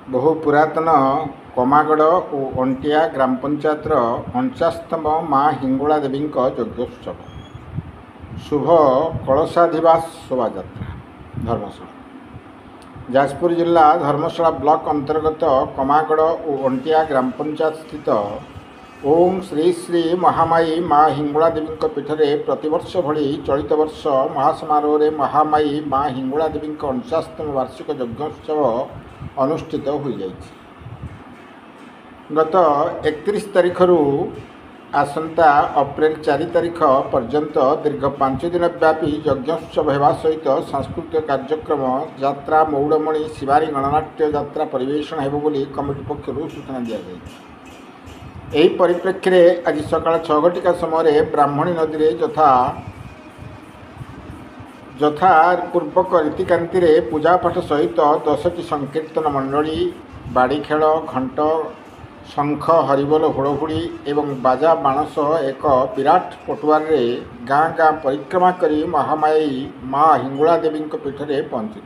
बहु पुरातन कमागड़ और अंटिया ग्राम पंचायतर 49तम माँ हिंगुला देवी यज्ञोत्सव शुभ कलशाधिवास शोभायात्रा धर्मशाला जाजपुर जिला धर्मशाला ब्लॉक अंतर्गत कमागड़ और अंटिया ग्राम पंचायत स्थित ओम श्री श्री महामाई माँ हिंगुला देवी पीठरे प्रतिवर्ष भली चलित वर्ष महासमारोह महामाई माँ हिंगुला देवी 49तम वार्षिक यज्ञोत्सव अनुष्ठित हो जाइछि। गत 31 तारीख रु आसंता अप्रैल 4 तारीख पर्यंत दीर्घ 5 दिन व्यापी यज्ञोत्सव होगा सहित सांस्कृतिक कार्यक्रम यात्रा मौड़मणि शिवारी गणनाट्य यात्रा परिवेषण हेबो बोली कमिटी पक्षरु सूचना दिया जाइछि। एही परिप्रेक्षी में आज सकाळ 6 घटिका समय ब्राह्मणी नदी में यथा पूर्वक रीतिकांति पूजापाठ सहित 10टी संकीर्तन मंडली बाड़ी खेल घंट शंख हरिबोल हुड़हुड़ी एवं बाजा बाण सह एक विराट पटुआर गाँ गाँ परिक्रमा करी महामाई माँ हिंगुला देवी पीठरे पहुंची।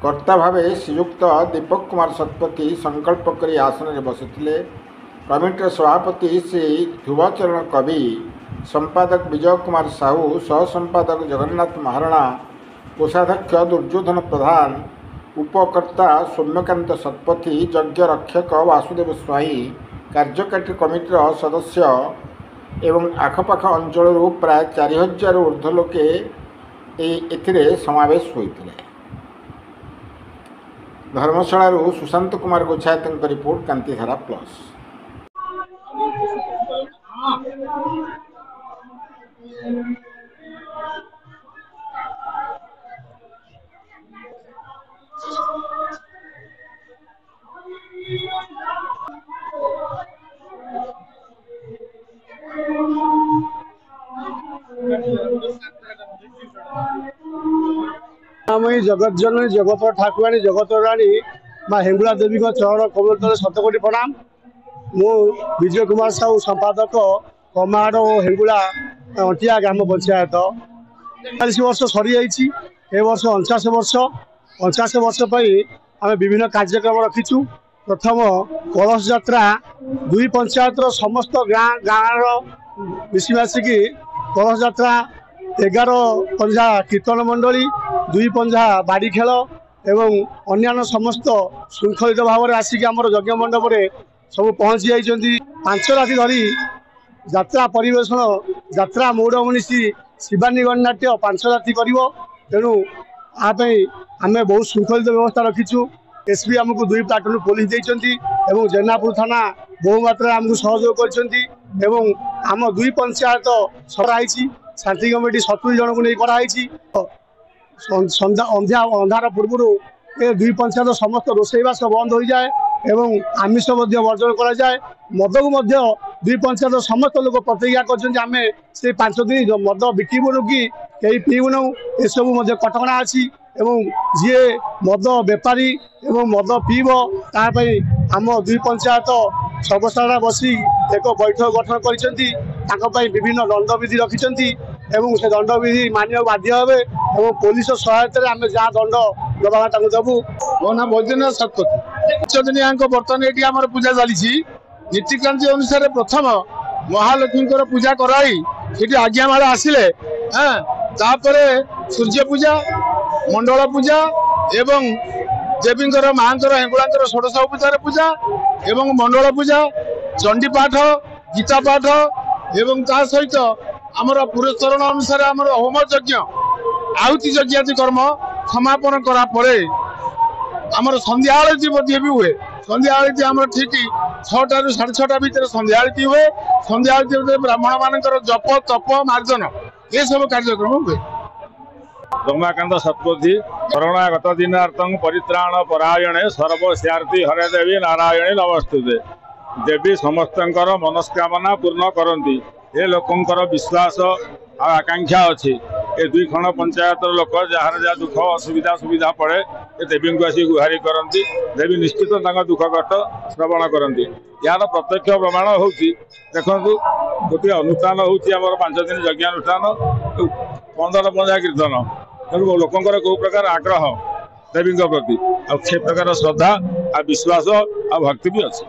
कर्ता भावे श्रीयुक्त दीपक कुमार शतपथी संकल्प करी आसन में बसिथिले। कमिटीर सभापति श्री ध्रुवचरण कवि, संपादक विजय कुमार साहू, सह संपादक जगन्नाथ महाराणा, कोषाध्यक्ष दुर्योधन प्रधान, उपकर्ता सौम्यकांत शतपथी, यज्ञ रक्षक वासुदेव स्वाई, कार्यकारी कमिटीर सदस्य एवं आखपाख अंचल प्राय 4000 ऊर्ध्व लोके एथिरे समावेश होइथिले। धर्मशाला सुशांत कुमार गोछायत रिपोर्ट कांतिधारा प्लस। आम जगत जननी जगत ठाकुराणी जगत राणी माँ हिंगुला देवी चरण कमल तले शतकोटी प्रणाम। मु विजय कुमार साहू संपादक कमाड़ और हिंगुला अंटिया ग्राम पंचायत 40 वर्ष सरी जाइए। ए वर्ष 49 वर्ष 49 वर्ष आम विभिन्न कार्यक्रम रखीचु। प्रथम कलश यात्रा दुई पंचायत समस्त गाँव मिशीमासिकी कलश यात्रा 11 पंजा कीर्तन मंडली 2 पंजा बाड़ी खेल एवं अन्यान्य समस्त श्रृंखलित भाव में आसिक आम यज्ञ मंडप सब पहुँची जाइए। 5 राति धरी यात्रा परिवेषण यात्रा मौड़मणि शिवानी गणनाट्य 5 राति कर तेणु आपाई आम बहुत श्रृंखलित व्यवस्था रखीचु। एसपी आमको 2 प्लाटून पुलिस देइचंती एवं जेनापुर थाना बहु मात्रा आमको सहयोग करछंती एवं आम 2 पंचायत सराई शांति कमिटी 70 जन को नहीं कराई। संध्या अंधार पूर्व ए 2 पंचायत समस्त रोषेईवास बंद हो जाए एवं आमिष वर्जन करा जाए। मद को 2 पंचायत समस्त लोक प्रतिज्ञा करछंती से 5 दिन मद बिकिबुनु कि कहीं पीबुनु एसबू कटकणा अच्छी एवं जी मद बेपारी एवं मद पीब तापाई आम 2 पंचायत सर्वसाधारण बसी एक बैठक गठन करछंती। विभिन्न दंडविधि रखिछंती एवं से दंडविधि मानिया बाध्य हे और पुलिस सहायता आम जहाँ दंड दबा देवु। मो ना बैद्यनाथ शतपथी दिन बर्तमान ये आम पूजा चली नीतिक्रांति अनुसार प्रथम महालक्ष्मी पूजा कराई ये आज्ञामाला आसिले तापर सूर्य पूजा मंडल पूजा एवं देवी माँ हिंगुला षोडश उपचार पूजा एवं मंडल पूजा चंडी पाठ गीता पाठ एवं ता सहित आमर पुरस्करण अनुसार आमर होम यज्ञ आहुति यज्ञाति कर्म समापन करा परे आमर संध्या आरती भी हुए। संध्या आरती आमर ठीक 6टा ରୁ 6:30 भितर संध्या आरती हुए। संध्या आरती ब्राह्मण मान जप तप मार्जन ये सब कार्यक्रम हुए। रमाकांत शतपथी शरणागत दिनार्थं परित्राण परायणे सर्वस्यार्थी हरे देवी नारायणी नमस्तुते। देवी समस्तंकर मनस्कामना पूर्ण करती। ए लोकंकर विश्वास आ आकांक्षा अच्छी। ए दुई खंड पंचायत लोक जार जहाँ दुख असुविधा सुविधा पड़े ए देवी को आसी गुहारी करती। देवी निश्चित दुख कष्ट श्रवण करती। यार प्रत्यक्ष प्रमाण हूँ देखु गोटे अनुष्ठान होमर 5 दिन यज्ञानुष्ठान 15 पंजा कीर्तन तेणु लोकंर कौ प्रकार आग्रह देवी प्रति आ प्रकार श्रद्धा आ विश्वास आ भक्ति भी अच्छी।